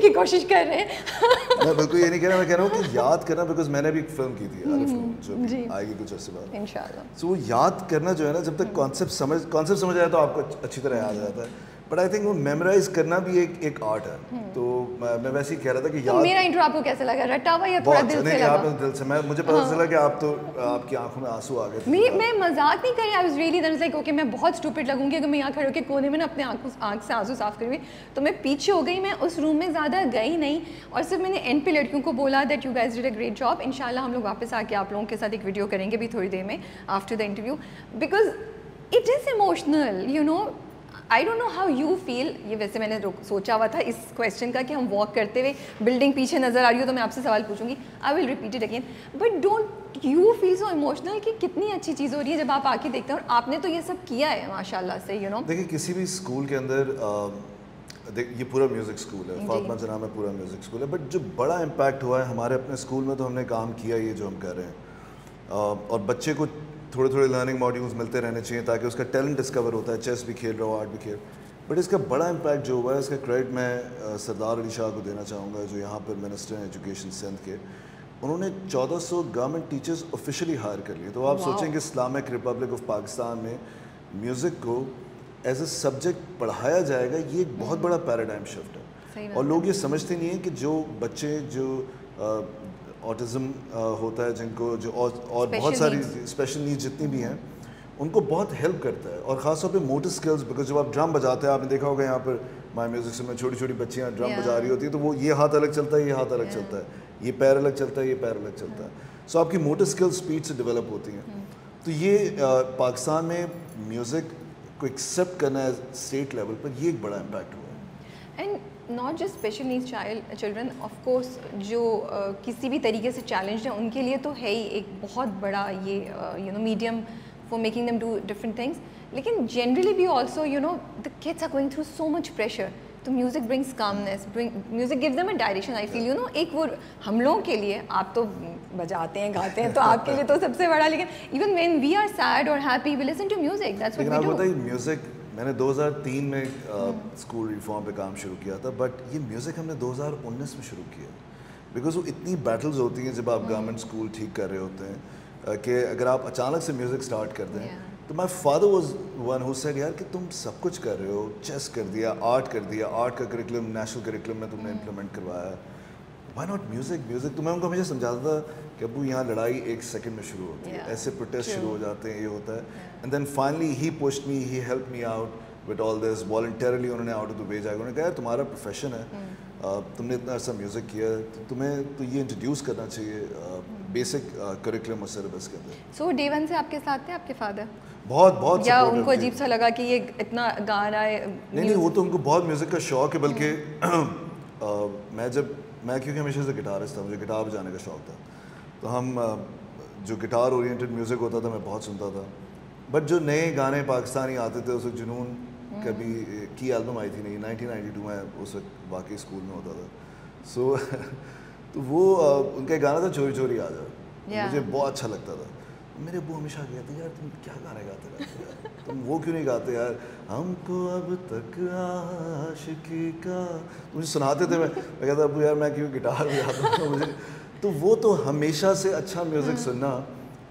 کی کوشش کر رہے ہیں. میں بالکل یہ نہیں کہہ رہا, میں کہہ رہا ہوں کہ یاد کرنا, بیکاز میں نے بھی ایک فلم کی تھی الف جو آئے گی کچھ عرصے بعد انشاءاللہ. سو وہ یاد کرنا جو ہے نا, جب تک کانسیپٹ سمجھ آیا تو آپ کو اچھی طرح یاد آ جاتا ہے. بٹ آئی تھنک وہ میمورائز کرنا بھی ایک آرٹ ہے. تو میں ویسے ہی کہہ رہا تھا کہ یاد. میرا انٹرو آپ کو کیسا لگا, رٹا ہوا یا تھوڑا دل سے لگا؟ دل سے. مجھے پتا چلا کہ آپ کی آنکھوں میں آنسو آ گئے تھے. میں مذاق نہیں کر رہی, I was really then like okay میں بہت اسٹوپڈ لگوں گی اگر میں یہاں کھڑے ہو کے کونے میں نا اپنے آنکھ سے آنسو صاف کر ہوئی. تو میں پیچھے ہو گئی, میں اس روم میں زیادہ گئی نہیں, اور صرف میں نے اینڈ پہ لڑکیوں کو بولا that you guys did a great job. انشاءاللہ ہم لوگ واپس آ کے آپ لوگوں کے ساتھ ایک ویڈیو کریں گے بھی تھوڑی دیر میں after the interview, because it is emotional, you know. I don't know how you feel. یہ ویسے میں نے سوچا ہوا تھا اس کویشچن کا کہ ہم واک کرتے ہوئے بلڈنگ پیچھے نظر آ رہی ہو تو میں آپ سے سوال پوچھوں گی, I will repeat it again, but don't you feel so emotional کہ کتنی اچھی چیز ہو رہی ہے جب آپ آ کے دیکھتے ہیں, اور آپ نے تو یہ سب کیا ہے ماشاء اللہ سے, یو نو. دیکھیں کسی بھی اسکول کے اندر یہ پورا میوزک اسکول ہے, فاطمہ جناح میں پورا میوزک اسکول ہے, بٹ جو بڑا امپیکٹ ہوا ہے ہمارے اپنے اسکول میں, تو ہم نے کام کیا یہ جو ہم کر رہے ہیں, اور بچے کو تھوڑے لرننگ ماڈیولز ملتے رہنے چاہیے تاکہ اس کا ٹیلنٹ ڈسکور ہوتا ہے. چیس بھی کھیل رہا ہو, آرٹ بھی کھیل, بٹ اس کا بڑا امپیکٹ جو ہوا ہے اس کا کریڈٹ میں سردار علی شاہ کو دینا چاہوں گا, جو یہاں پر منسٹر ہیں ایجوکیشن سندھ کے. انہوں نے 1400 گورنمنٹ ٹیچرز آفیشلی ہائر کر لیے. تو آپ سوچیں کہ اسلامک ریپبلک آف پاکستان میں میوزک کو ایز اے سبجیکٹ پڑھایا جائے گا, یہ ایک بہت بڑا پیراڈائم شفٹ ہے. اور لوگ یہ سمجھتے نہیں ہیں کہ جو بچے جو آٹزم ہوتا ہے, جن کو جو اور بہت ساری اسپیشل نیڈ جتنی بھی ہیں, ان کو بہت ہیلپ کرتا ہے, اور خاص طور پہ موٹر اسکلز. بیکاز جب آپ ڈرم بجاتے ہیں, آپ نے دیکھا ہوگا یہاں پر مائی میوزک سے میں چھوٹی بچیاں ڈرم بجا رہی ہوتی ہیں, تو وہ یہ ہاتھ الگ چلتا ہے, یہ ہاتھ الگ چلتا ہے, یہ پیر الگ چلتا ہے, یہ پیر الگ چلتا ہے. سو آپ کی موٹر اسکلز اسپیڈ سے ڈیولپ ہوتی ہیں. تو یہ پاکستان میں میوزک کو ایکسیپٹ کرنا ہے اسٹیٹ لیول پر, یہ ایک بڑا امپیکٹ ہوا ہے. And not just special needs children, of course جو کسی بھی طریقے سے چیلنجڈ ہیں ان کے لیے تو ہے ہی ایک بہت بڑا یہ you know medium for making them do different things. لیکن generally بھی also, you know, the kids are going through so much pressure. تو music brings calmness, music gives them a direction, I feel, you know. ایک وہ ہم لوگوں کے لیے, آپ تو بجاتے ہیں گاتے ہیں تو آپ کے لیے تو سب سے بڑا, لیکن even when we are sad or happy we listen to music, that's what we do. لیکن آپ بتائیے میوزک, میں نے 2003 میں اسکول ریفارم پہ کام شروع کیا تھا, بٹ یہ میوزک ہم نے 2019 میں شروع کیا, بیکاز وہ اتنی بیٹلز ہوتی ہیں جب آپ گورنمنٹ اسکول ٹھیک کر رہے ہوتے ہیں کہ اگر آپ اچانک سے میوزک اسٹارٹ کر دیں. تو my father was one who said, یار کہ تم سب کچھ کر رہے ہو, چیس کر دیا, آرٹ کر دیا, آرٹ کا کریکولم نیشنل کریکولم میں تم نے امپلیمنٹ کروایا ہے, وائی ناٹ میوزک. تو میں ان کو ہمیشہ سمجھاتا تھا کہ ابو یہاں لڑائی 1 سیکنڈ میں شروع ہوتی ہے, ایسے پروٹیسٹ شروع ہو جاتے ہیں, یہ ہوتا ہے. And then finally he pushed me, he help me out with all this. Voluntarily انہوں نے آؤٹ آف دا وے جا کے انہوں نے کہا یار تمہارا پروفیشن ہے, تم نے اتنا عرصہ میوزک کیا ہے, تو تمہیں تو یہ انٹروڈیوس کرنا چاہیے بیسک کریکولم اور سلیبس کے اندر. سو ڈے ون سے آپ کے ساتھ تھے آپ کے فادر؟ بہت یا ان کو عجیب سا لگا کہ یہ اتنا گانا ہے؟ نہیں, وہ تو ان کو بہت میوزک کا شوق ہے, بلکہ میں کیونکہ ہمیشہ سے گٹارسٹ تھا, مجھے گٹار بجانے کا شوق تھا, تو ہم جو گٹار اورینٹڈ میوزک ہوتا تھا میں بہت سنتا تھا. بٹ جو نئے گانے پاکستانی آتے تھے, اس وقت جنون کبھی کی البم آئی تھی نہیں 1992 میں, اس وقت واقعی اسکول میں ہوتا تھا. سو تو وہ ان کا گانا تھا چوری چوری آ جا, مجھے بہت اچھا لگتا تھا. میرے ابو ہمیشہ کہتے یار تم کیا گانے گاتے رہتے یار, تم وہ کیوں نہیں گاتے یار, ہم کو اب تک عاشقی کا, مجھے سناتے تھے. میں کہتا ابو یار میں کیوں گٹار بجاتا ہوں مجھے. تو وہ تو ہمیشہ سے اچھا میوزک سننا,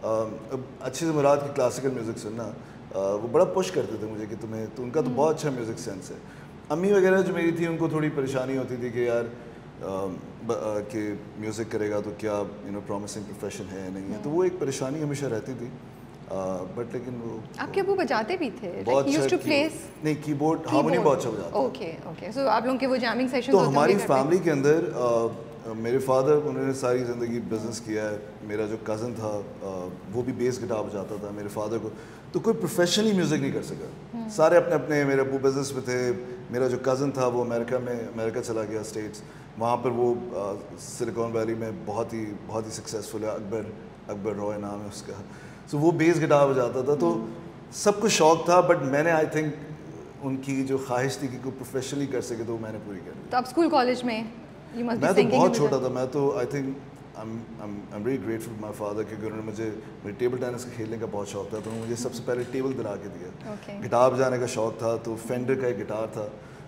اچھی سے مراد کی کلاسیکل میوزک سننا, وہ بڑا پش کرتے تھے مجھے کہ تمہیں, تو ان کا تو بہت اچھا میوزک سینس ہے. امی وغیرہ جو میری تھی ان کو تھوڑی پریشانی ہوتی تھی کہ یار کہ میوزک کرے گا تو کیا یو نو پرومسنگ پروفیشن ہے نہیں ہے, تو وہ ایک پریشانی ہمیشہ رہتی تھی. بٹ لیکن وہ آپ کے ابو بجاتے بھی تھے؟ بہت نہیں, کی بورڈ ہارمونیم بہت اچھا بجاتے. اوکے سو آپ لوگوں کے وہ جیمنگ سیشن. تو ہماری فیملی کے اندر میرے فادر انہوں نے ساری زندگی بزنس کیا ہے. میرا جو کزن تھا وہ بھی بیس گٹار بجاتا تھا. میرے فادر کو تو کوئی پروفیشنلی میوزک نہیں کر سکا, سارے اپنے اپنے. میرے ابو بزنس میں تھے, میرا جو کزن تھا وہ امریکہ چلا گیا اسٹیٹس, وہاں پر وہ سلیکان ویلی میں بہت ہی سکسیزفل ہے, اکبر رائے نام ہے اس کا. سو وہ بیس گٹار بجاتا تھا. تو سب کو شوق تھا, بٹ میں نے آئی تھنک ان کی جو خواہش تھی کہ کوئی پروفیشنلی کر سکے تو میں نے پوری کر لی. تو آپ اسکول کالج میں میں تو بہت چھوٹا تھا, میں تو I think I'm really grateful to my father کیونکہ انہوں نے مجھے ٹیبل ٹینس کھیلنے کا بہت شوق تھا, تو انہوں نے مجھے سب سے پہلے ٹیبل دلا کے دیا. گٹار بجانے کا شوق تھا, تو فینڈر کا ایک گٹار تھا,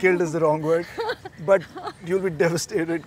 Killed is the wrong word, but you'll be devastated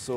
So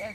Yes.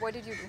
What did you do?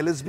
LSB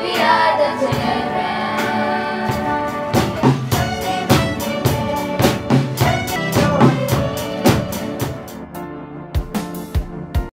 We are the